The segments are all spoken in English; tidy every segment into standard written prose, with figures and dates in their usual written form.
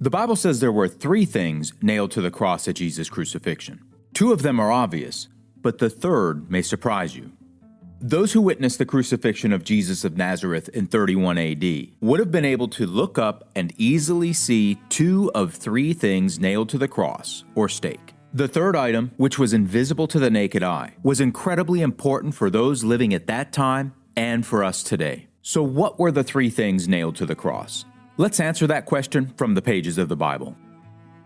The Bible says there were 3 things nailed to the cross at Jesus' crucifixion. 2 of them are obvious, but the third may surprise you. Those who witnessed the crucifixion of Jesus of Nazareth in 31 AD would have been able to look up and easily see 2 of 3 things nailed to the cross, or stake. The third item, which was invisible to the naked eye, was incredibly important for those living at that time and for us today. So what were the 3 things nailed to the cross? Let's answer that question from the pages of the Bible.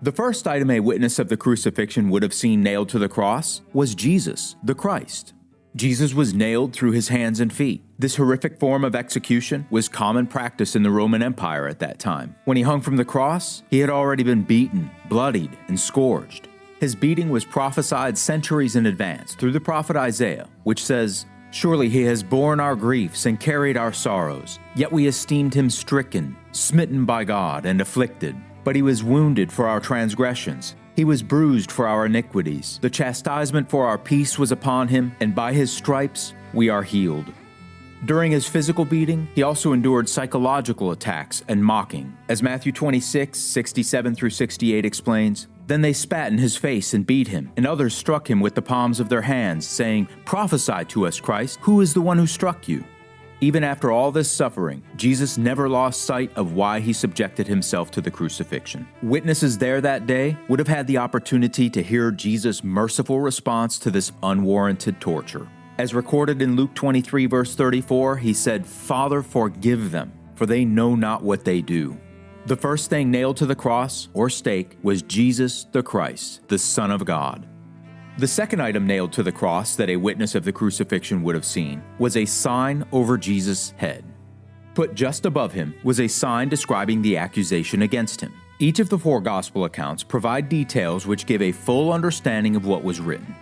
The first item a witness of the crucifixion would have seen nailed to the cross was Jesus, the Christ. Jesus was nailed through his hands and feet. This horrific form of execution was common practice in the Roman Empire at that time. When he hung from the cross, he had already been beaten, bloodied, and scourged. His beating was prophesied centuries in advance through the prophet Isaiah, which says, "Surely he has borne our griefs and carried our sorrows, yet we esteemed him stricken, smitten by God, and afflicted. But he was wounded for our transgressions. He was bruised for our iniquities. The chastisement for our peace was upon him, and by his stripes we are healed." During his physical beating, he also endured psychological attacks and mocking. As Matthew 26:67-68 explains, "Then they spat in his face and beat him, and others struck him with the palms of their hands, saying, 'Prophesy to us, Christ, who is the one who struck you?'" Even after all this suffering, Jesus never lost sight of why he subjected himself to the crucifixion. Witnesses there that day would have had the opportunity to hear Jesus' merciful response to this unwarranted torture. As recorded in Luke 23 verse 34, he said, "Father, forgive them, for they know not what they do." The first thing nailed to the cross, or stake, was Jesus the Christ, the Son of God. The second item nailed to the cross that a witness of the crucifixion would have seen was a sign over Jesus' head. Put just above him was a sign describing the accusation against him. Each of the 4 gospel accounts provide details which give a full understanding of what was written.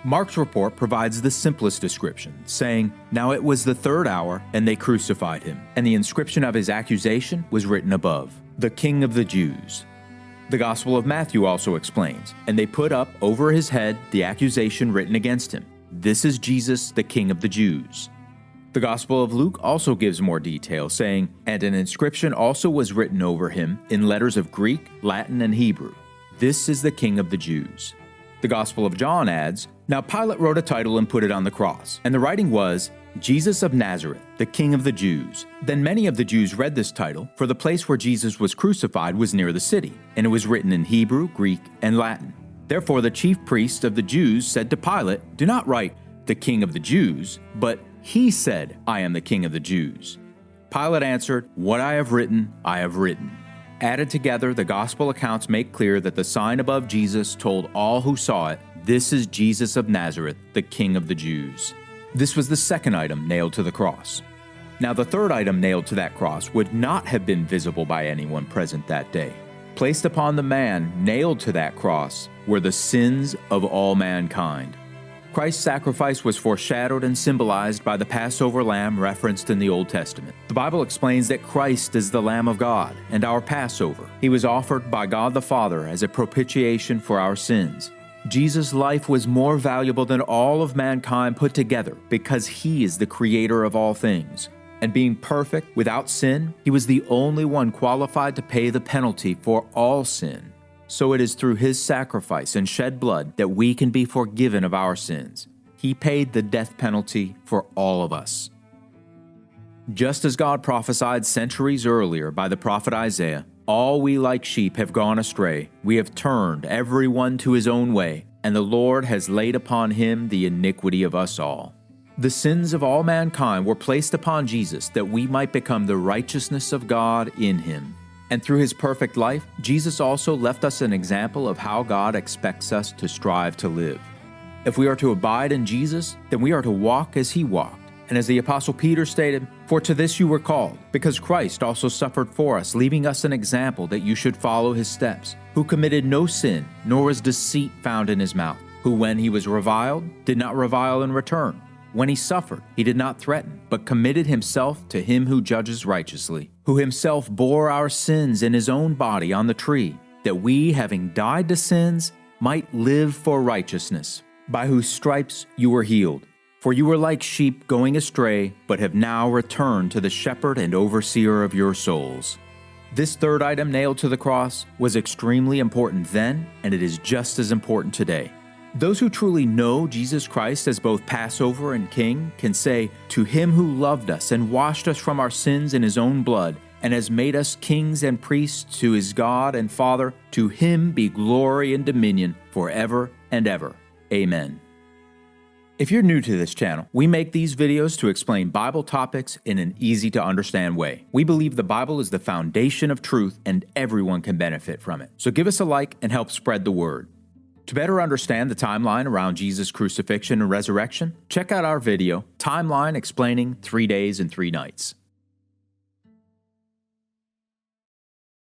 Mark's report provides the simplest description, saying, "Now it was the 3rd hour, and they crucified him, and the inscription of his accusation was written above, 'The King of the Jews.'" The Gospel of Matthew also explains, "And they put up over his head the accusation written against him. This is Jesus, the King of the Jews." The Gospel of Luke also gives more detail, saying, "And an inscription also was written over him in letters of Greek, Latin, and Hebrew. This is the King of the Jews." The Gospel of John adds, "Now Pilate wrote a title and put it on the cross, and the writing was, 'Jesus of Nazareth, the King of the Jews.' Then many of the Jews read this title, for the place where Jesus was crucified was near the city, and it was written in Hebrew, Greek, and Latin. Therefore the chief priests of the Jews said to Pilate, 'Do not write, the King of the Jews, but he said, I am the King of the Jews.' Pilate answered, 'What I have written, I have written.'" Added together, the gospel accounts make clear that the sign above Jesus told all who saw it, "This is Jesus of Nazareth, the King of the Jews." This was the second item nailed to the cross. Now the third item nailed to that cross would not have been visible by anyone present that day. Placed upon the man nailed to that cross were the sins of all mankind. Christ's sacrifice was foreshadowed and symbolized by the Passover lamb referenced in the Old Testament. The Bible explains that Christ is the Lamb of God and our Passover. He was offered by God the Father as a propitiation for our sins. Jesus' life was more valuable than all of mankind put together because he is the creator of all things. And being perfect, without sin, he was the only one qualified to pay the penalty for all sin. So it is through his sacrifice and shed blood that we can be forgiven of our sins. He paid the death penalty for all of us. Just as God prophesied centuries earlier by the prophet Isaiah, "All we like sheep have gone astray. We have turned every one to his own way, and the Lord has laid upon him the iniquity of us all." The sins of all mankind were placed upon Jesus that we might become the righteousness of God in him. And through his perfect life, Jesus also left us an example of how God expects us to strive to live. If we are to abide in Jesus, then we are to walk as he walked. And as the Apostle Peter stated, "For to this you were called, because Christ also suffered for us, leaving us an example that you should follow his steps, who committed no sin, nor was deceit found in his mouth, who when he was reviled, did not revile in return. When he suffered, he did not threaten, but committed himself to him who judges righteously, who himself bore our sins in his own body on the tree, that we, having died to sins, might live for righteousness, by whose stripes you were healed. For you were like sheep going astray, but have now returned to the shepherd and overseer of your souls." This third item nailed to the cross was extremely important then, and it is just as important today. Those who truly know Jesus Christ as both Passover and King can say, "To him who loved us and washed us from our sins in his own blood, and has made us kings and priests to his God and Father, to him be glory and dominion forever and ever. Amen." If you're new to this channel, we make these videos to explain Bible topics in an easy-to-understand way. We believe the Bible is the foundation of truth and everyone can benefit from it. So give us a like and help spread the word. To better understand the timeline around Jesus' crucifixion and resurrection, check out our video, Timeline Explaining 3 Days and 3 Nights.